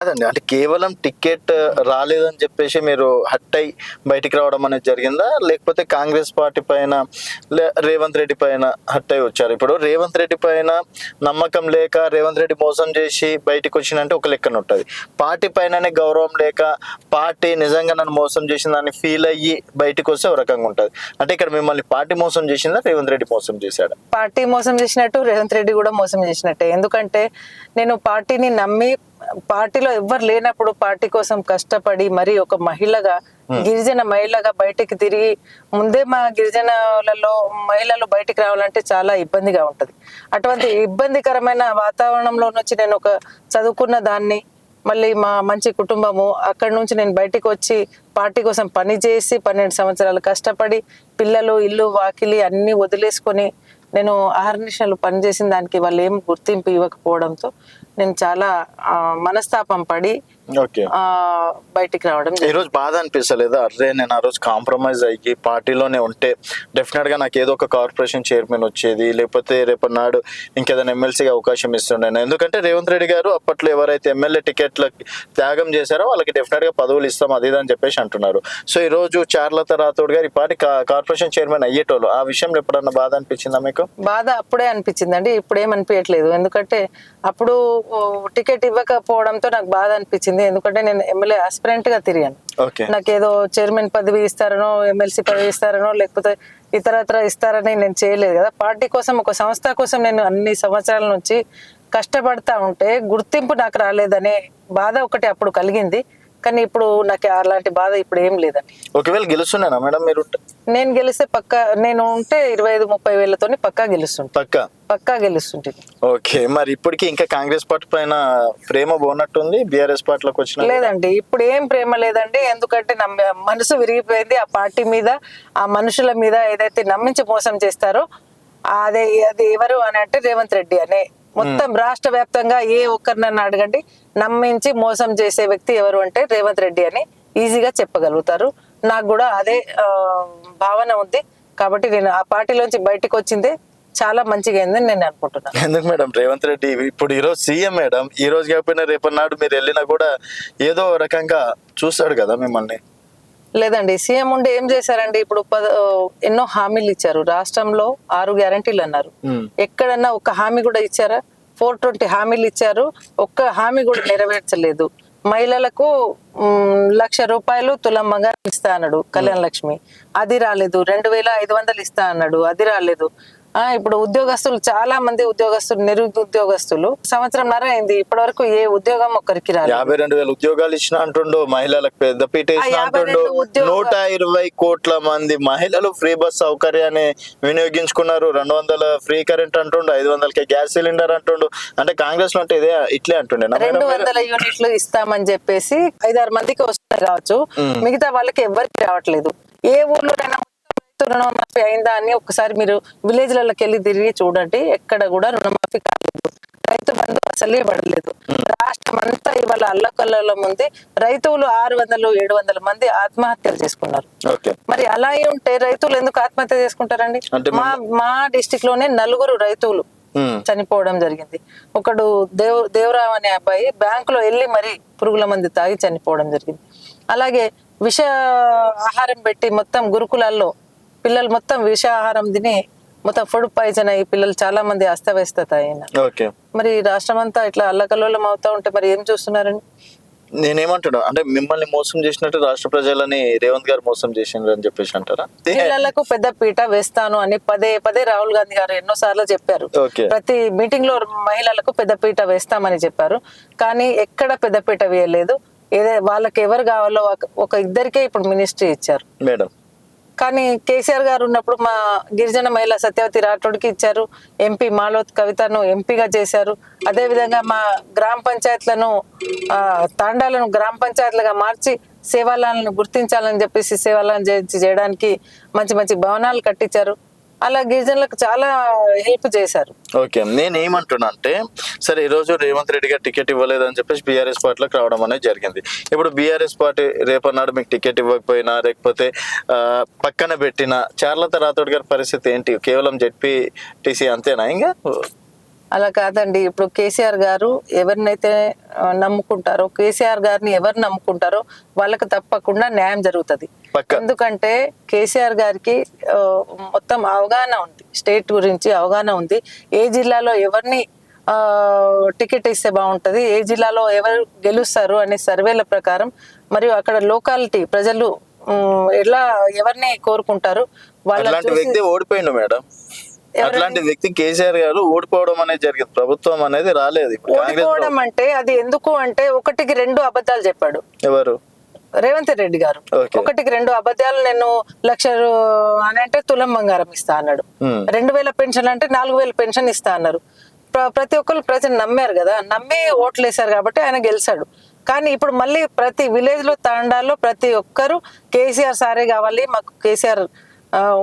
కాదండి. అంటే కేవలం టికెట్ రాలేదని చెప్పేసి మీరు హర్ట్ అయ్యి బయటికి రావడం అనేది జరిగిందా? లేకపోతే కాంగ్రెస్ పార్టీ పైన రేవంత్ రెడ్డి పైన హర్ట్ అయ్యి వచ్చారు? ఇప్పుడు రేవంత్ రెడ్డి పైన నమ్మకం లేక రేవంత్ రెడ్డి మోసం చేసి బయటికి వచ్చిందంటే ఒక లెక్కన ఉంటది. పార్టీ పైననే గౌరవం లేక పార్టీ నిజంగా నన్ను మోసం చేసిందని ఫీల్ అయ్యి బయటికి వస్తే ఒక రకంగా ఉంటది. అంటే ఇక్కడ మిమ్మల్ని పార్టీ మోసం చేసిందా? రేవంత్ రెడ్డి మోసం చేశాడా? పార్టీ మోసం చేసినట్టు రేవంత్ రెడ్డి కూడా మోసం చేసినట్టే. ఎందుకంటే నేను పార్టీని నమ్మి, పార్టీలో ఎవ్వరు లేనప్పుడు పార్టీ కోసం కష్టపడి మరి ఒక మహిళగా, గిరిజన మహిళగా బయటికి తిరిగి, ముందే మా గిరిజనలలో మహిళలు బయటికి రావాలంటే చాలా ఇబ్బందిగా ఉంటది. అటువంటి ఇబ్బందికరమైన వాతావరణంలో నుంచి నేను ఒక చదువుకున్న దాన్ని, మళ్ళీ మా మంచి కుటుంబము, అక్కడి నుంచి నేను బయటికి వచ్చి పార్టీ కోసం పని చేసి 12 సంవత్సరాలు కష్టపడి పిల్లలు, ఇల్లు, వాకిలి అన్ని వదిలేసుకొని నేను అహర్నిశలు పనిచేసిన దానికి వాళ్ళు ఏం గుర్తింపు ఇవ్వకపోవడంతో నేను చాలా మనస్తాపం పడి బయటికి రావడం. ఈ రోజు బాధ అనిపిస్తలేదా? అరే నేను ఆ రోజు కాంప్రమైజ్ అయ్యి పార్టీలోనే ఉంటే డెఫినెట్ గా నాకు ఏదో ఒక కార్పొరేషన్ చైర్మన్ వచ్చేది, లేకపోతే రేపటి నాడు ఇంకేదైనా ఎమ్మెల్సీగా అవకాశం ఇస్తుండే. ఎందుకంటే రేవంత్ రెడ్డి గారు అప్పట్లో ఎవరైతే ఎమ్మెల్యే టికెట్లకు త్యాగం చేశారో వాళ్ళకి డెఫినెట్ గా పదవులు ఇస్తాం అది అని చెప్పేసి అంటున్నారు. సో ఈ రోజు చార్లత రాథోడ్ గారు ఈ పార్టీ కార్పొరేషన్ చైర్మన్ అయ్యేటోళ్ళు. ఆ విషయంలో ఎప్పుడన్నా బాధ అనిపించిందా మీకు? బాధ అప్పుడే అనిపించిందండి, ఇప్పుడు ఏమనిపించట్లేదు. ఎందుకంటే అప్పుడు టికెట్ ఇవ్వకపోవడంతో నాకు బాధ అనిపించింది. ఎందుకంటే నేను ఎమ్మెల్యే ఆస్పిరెంట్ గా తిరిగాను. నాకు ఏదో చైర్మన్ పదవి ఇస్తారనో, ఎమ్మెల్సీ పదవి ఇస్తారనో, లేకపోతే ఇతరత్ర ఇస్తారని నేను చేయలేదు కదా. పార్టీ కోసం, ఒక సంస్థ కోసం నేను అన్ని సంవత్సరాల నుంచి కష్టపడతా ఉంటే గుర్తింపు నాకు రాలేదనే బాధ ఒకటి అప్పుడు కలిగింది. కానీ ఇప్పుడు నాకు అలాంటి బాధ ఇప్పుడు ఏం లేదండి. ఒకవేళ గెలుస్తున్నానా మేడం మీరు? నేను గెలిస్తే పక్కా, నేను ఉంటే 25-30 వేలతో పక్కా గెలుస్తుంటా. పక్కా గెలుస్తుంటుంది. ఓకే, మరి ఇప్పటికి ఇంకా కాంగ్రెస్ పార్టీ పైన ప్రేమ పోనట్టుంది, బీఆర్ఎస్ పార్టీలోకి వచ్చిన? లేదండి, ఇప్పుడు ఏం ప్రేమ లేదండి. ఎందుకంటే మనసు విరిగిపోయింది ఆ పార్టీ మీద, ఆ మనుషుల మీద. ఏదైతే నమ్మించి మోసం చేస్తారో అది ఎవరు అని అంటే రేవంత్ రెడ్డి అనే. మొత్తం రాష్ట్ర వ్యాప్తంగా ఏ ఒక్కరినన్నా అడగండి, నమ్మించి మోసం చేసే వ్యక్తి ఎవరు అంటే రేవంత్ రెడ్డి అని ఈజీగా చెప్పగలుగుతారు. నాకు కూడా అదే భావన ఉంది. కాబట్టి నేను ఆ పార్టీలోంచి బయటకు వచ్చిందే చాలా మంచిగా అయిందని నేను అనుకుంటున్నాను. ఎందుకు మేడం? రేవంత్ రెడ్డి ఇప్పుడు ఈరోజు సీఎం మేడం. ఈ రోజు కాకపోయినా రేపటి నాడు మీరు వెళ్ళినా కూడా ఏదో రకంగా చూస్తాడు కదా మిమ్మల్ని. లేదండి, సీఎం ఉండి ఏం చేశారండి? ఇప్పుడు ఎన్నో హామీలు ఇచ్చారు. రాష్ట్రంలో 6 గ్యారంటీలు అన్నారు. ఎక్కడన్నా ఒక హామీ కూడా ఇచ్చారా? 420 హామీలు ఇచ్చారు, ఒక్క హామీ కూడా నెరవేర్చలేదు. మహిళలకు 1,00,000 రూపాయలు తులం బంగారం ఇస్తా అన్నాడు కళ్యాణ లక్ష్మి, అది రాలేదు. 2,500 ఇస్తా అన్నాడు, అది రాలేదు. ఇప్పుడు ఉద్యోగస్తులు చాలా మంది ఉద్యోగస్తులు, నిరుద్యోగస్తులు సంవత్సరంన్నర అయింది, ఇప్పటి వరకు ఏ ఉద్యోగం ఒక్కరికి రాలేదు. 52,000 ఉద్యోగాలు ఇచ్చిన అంటుండో, మహిళలకు పెద్ద పీట అంటుండో. 120 కోట్ల మంది మహిళలు ఫ్రీ బస్ సౌకర్యాన్ని వినియోగించుకున్నారు. 200 ఫ్రీ కరెంట్ అంటుండు, 500కే గ్యాస్ సిలిండర్ అంటుండు. అంటే కాంగ్రెస్ లో అంటే ఇట్లే అంటుండే. 200 యూనిట్లు ఇస్తామని చెప్పేసి 5-6 మందికి వస్తున్నాయి కావచ్చు, మిగతా వాళ్ళకి ఎవరికి రావట్లేదు. ఏ ఊర్లోనైనా రుణమాఫీ అయిందా అని ఒకసారి మీరు విలేజ్లకి వెళ్ళి తిరిగి చూడండి, ఎక్కడ కూడా రుణమాఫీ కాలేదు. రైతు బంధు అసలే పడలేదు. రాష్ట్రం అంతా ఇవాళ అల్లకల్లోలం ఉంది. రైతులు 600-700 మంది ఆత్మహత్యలు చేసుకున్నారు. మరి అలా ఉంటే రైతులు ఎందుకు ఆత్మహత్య చేసుకుంటారండి? మా డిస్టిక్ లోనే 4 రైతులు చనిపోవడం జరిగింది. ఒకడు దేవరావు అనే అబ్బాయి బ్యాంకులో వెళ్ళి మరి పురుగుల మంది తాగి చనిపోవడం జరిగింది. అలాగే విష ఆహారం పెట్టి మొత్తం గురుకులాల్లో పిల్లలు మొత్తం విష ఆహారం తిని మొత్తం ఫుడ్ పాయిజన్ అయ్యి పిల్లలు చాలా మంది అస్తవ్యస్తత అయిన. మరి రాష్ట్రం అంతా ఇట్లా అల్లకల్లోలం అవుతా ఉంటే మరి ఏం చూస్తున్నారండి? నేనేమంటున్నా అంటే మిమ్మల్ని మోసం చేసినట్టు రాష్ట్ర ప్రజలని రేవంత్ గారు మోసం చేసిండ్రు అని చెప్పేసి అంటారా? పిల్లలకు పెద్ద పీట వేస్తాను అని పదే రాహుల్ గాంధీ గారు ఎన్నో సార్లు చెప్పారు. ప్రతి మీటింగ్ లో మహిళలకు పెద్ద పీట వేస్తామని చెప్పారు, కానీ ఎక్కడ పెద్ద పీట వేయలేదు. వాళ్ళకి ఎవరు కావాలో ఒక ఇద్దరికే ఇప్పుడు మినిస్ట్రీ ఇచ్చారు మేడం. కానీ కేసీఆర్ గారు ఉన్నప్పుడు మా గిరిజన మహిళ సత్యవతి రాఠోడ్కి ఇచ్చారు, ఎంపీ మాలోత్ కవితను ఎంపీగా చేశారు. అదేవిధంగా మా గ్రామ పంచాయతీలను తాండాలను గ్రామ పంచాయతీలుగా మార్చి సేవాలను గుర్తించాలని చెప్పేసి సేవాలను చేయడానికి మంచి మంచి భవనాలు కట్టించారు. అలా గిరిజనులకు చాలా హెల్ప్ చేశారు. ఓకే, నేనేమంటున్నా అంటే సరే ఈ రోజు రేవంత్ రెడ్డి గారు టికెట్ ఇవ్వలేదని చెప్పేసి బీఆర్ఎస్ పార్టీలోకి రావడం అనేది జరిగింది. ఇప్పుడు బీఆర్ఎస్ పార్టీ రేపన్నాడు మీకు టికెట్ ఇవ్వకపోయినా లేకపోతే పక్కన పెట్టిన చార్లత రాథోడ్ గారి పరిస్థితి ఏంటి? కేవలం జెడ్పీటీసీ అంతేనా? ఇంకా అలా కాదండి. ఇప్పుడు కేసీఆర్ గారు ఎవరినైతే నమ్ముకుంటారో, కేసీఆర్ గారిని ఎవరు నమ్ముకుంటారో వాళ్ళకి తప్పకుండా న్యాయం జరుగుతుంది. పక్కా. ఎందుకంటే కేసీఆర్ గారికి మొత్తం అవగాహన ఉంది, స్టేట్ గురించి అవగాహన ఉంది. ఏ జిల్లాలో ఎవరిని టికెట్ ఇస్తే బాగుంటది, ఏ జిల్లాలో ఎవరు గెలుస్తారు అనే సర్వేల ప్రకారం, మరియు అక్కడ లోకాలిటీ ప్రజలు ఎలా ఎవరిని కోరుకుంటారు అట్లాంటి వ్యక్తి ఓడిపోయిండు మేడం. అట్లాంటి వ్యక్తి కేసీఆర్ గారు ఓడిపోవడం అనేది జరిగింది. ప్రభుత్వం అనేది రాలేదు. ఇప్పుడు కాంగ్రెస్ ఓడిపోవడం అంటే అది ఎందుకు అంటే ఒకటికి 2 అబద్ధాలు చెప్పాడు ఎవరు? రేవంత్ రెడ్డి గారు. Okay. ఒకటికి 2 అబద్ధాలు, నేను 1,00,000 అని అంటే తులం బంగారం ఇస్తా అన్నాడు. 2,000 పెన్షన్ అంటే 4,000 పెన్షన్ ఇస్తా అన్నారు. ప్రతి ఒక్కరు ప్రజలు నమ్మారు కదా, నమ్మి ఓట్లు వేశారు కాబట్టి ఆయన గెలిచాడు. కానీ ఇప్పుడు మళ్ళీ ప్రతి విలేజ్ లో తాండాల్లో ప్రతి ఒక్కరు కేసీఆర్ సారే కావాలి, మాకు కేసీఆర్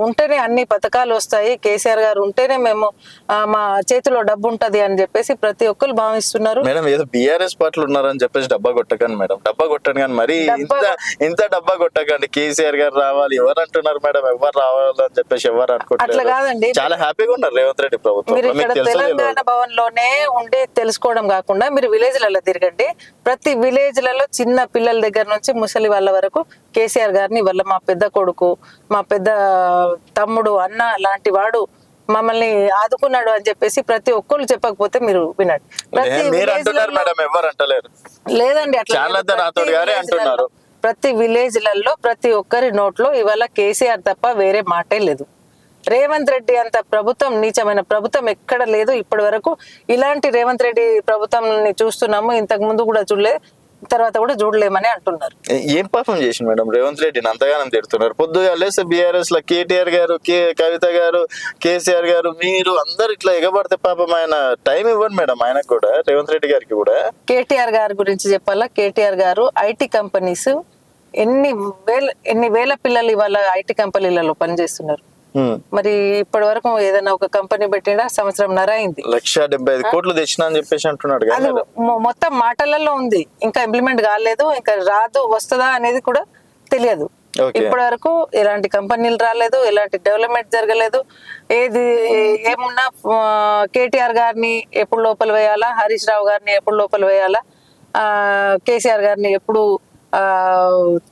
ఉంటేనే అన్ని పథకాలు వస్తాయి, కేసీఆర్ గారు ఉంటేనే మేము మా చేతిలో డబ్బు ఉంటది అని చెప్పేసి ప్రతి ఒక్కరు భావిస్తున్నారు. మేడం ఏదో బీఆర్ఎస్ పార్టీలు ఉన్నారని చెప్పేసి డబ్బా కొట్టకండి మేడం, డబ్బా కొట్టండి కానీ మరి ఇంత డబ్బా కొట్టకండి. కేసీఆర్ గారు రావాలి ఎవరు అంటున్నారు మేడం? ఎవరు రావాలని చెప్పేసి ఎవరు అట్లా అనుకుంటున్నారు? కాదండి. చాలా హ్యాపీగా ఉన్నారు రేవంత్ రెడ్డి ప్రభుత్వం. మీరు ఇక్కడ తెలంగాణ భవన్ లోనే ఉండి తెలుసుకోవడం కాకుండా మీరు విలేజ్లలో తిరగండి. ప్రతి విలేజ్లలో చిన్న పిల్లల దగ్గర నుంచి ముసలి వాళ్ళ వరకు కేసీఆర్ గారిని వాళ్ళ మా పెద్ద కొడుకు, మా పెద్ద తమ్ముడు, అన్న లాంటి వాడు మమ్మల్ని ఆదుకున్నాడు అని చెప్పేసి ప్రతి ఒక్కరు చెప్పకపోతే మీరు వినండి. ప్రతి మీరు అంటున్నారు మేడం, ఎవరు అంటలేరు. లేదండి, అట్లా చాలా లేదు. రాథోడ్ గారే అంటున్నారు. ప్రతి విలేజ్లలో ప్రతి ఒక్కరి నోట్లో ఇవాళ కేసీఆర్ తప్ప వేరే మాటే లేదు. రేవంత్ రెడ్డి అంత ప్రభుత్వం, నీచమైన ప్రభుత్వం ఎక్కడ లేదు ఇప్పటి వరకు. ఇలాంటి రేవంత్ రెడ్డి ప్రభుత్వం చూస్తున్నాము, ఇంతకు ముందు కూడా చూడలేదు, తర్వాత కూడా చూడలేమని అంటున్నారు. ఏం పాపం చేసింది మేడం రేవంత్ రెడ్డిని అంతగానం తిడుతున్నారు? పొద్దుగా లేస్తే బీఆర్ఎస్ లో కేటీఆర్ గారు, కవిత గారు, కేసీఆర్ గారు, మీరు అందరు ఇట్లా ఎగబడితే పాపం ఆయన టైం ఇవ్వండి మేడం. ఆయనకు కూడా, రేవంత్ రెడ్డి గారికి కూడా. కేటీఆర్ గారి గురించి చెప్పాలా, కేటీఆర్ గారు ఐటీ కంపెనీస్ ఎన్ని వేల పిల్లలు ఇవాళ ఐటీ కంపెనీలలో పనిచేస్తున్నారు. మరి ఇప్పటి వరకు ఏదైనా ఒక కంపెనీ పెట్టినా 1.5 సంవత్సరం అయింది. 1,75 కోట్లు తెచ్చినా అని చెప్పేసి అంటున్నాడు. అది మొత్తం మాటలలో ఉంది, ఇంకా ఇంప్లిమెంట్ కాలేదు, ఇంకా రాదు, వస్తుందా అనేది కూడా తెలియదు. ఇప్పటి వరకు ఎలాంటి కంపెనీలు రాలేదు, ఎలాంటి డెవలప్మెంట్ జరగలేదు. ఏమున్నా కేటీఆర్ గారిని ఎప్పుడు లోపల వేయాలా, హరీష్ రావు గారిని ఎప్పుడు లోపల వేయాలా, కేసీఆర్ గారిని ఎప్పుడు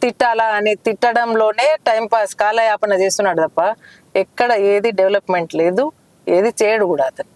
తిట్టాలా అని తిట్టడంలోనే టైం పాస్, కాలయాపన చేస్తున్నాడు తప్ప ఎక్కడ ఏది డెవలప్మెంట్ లేదు, ఏది చేయడు కూడా అతను.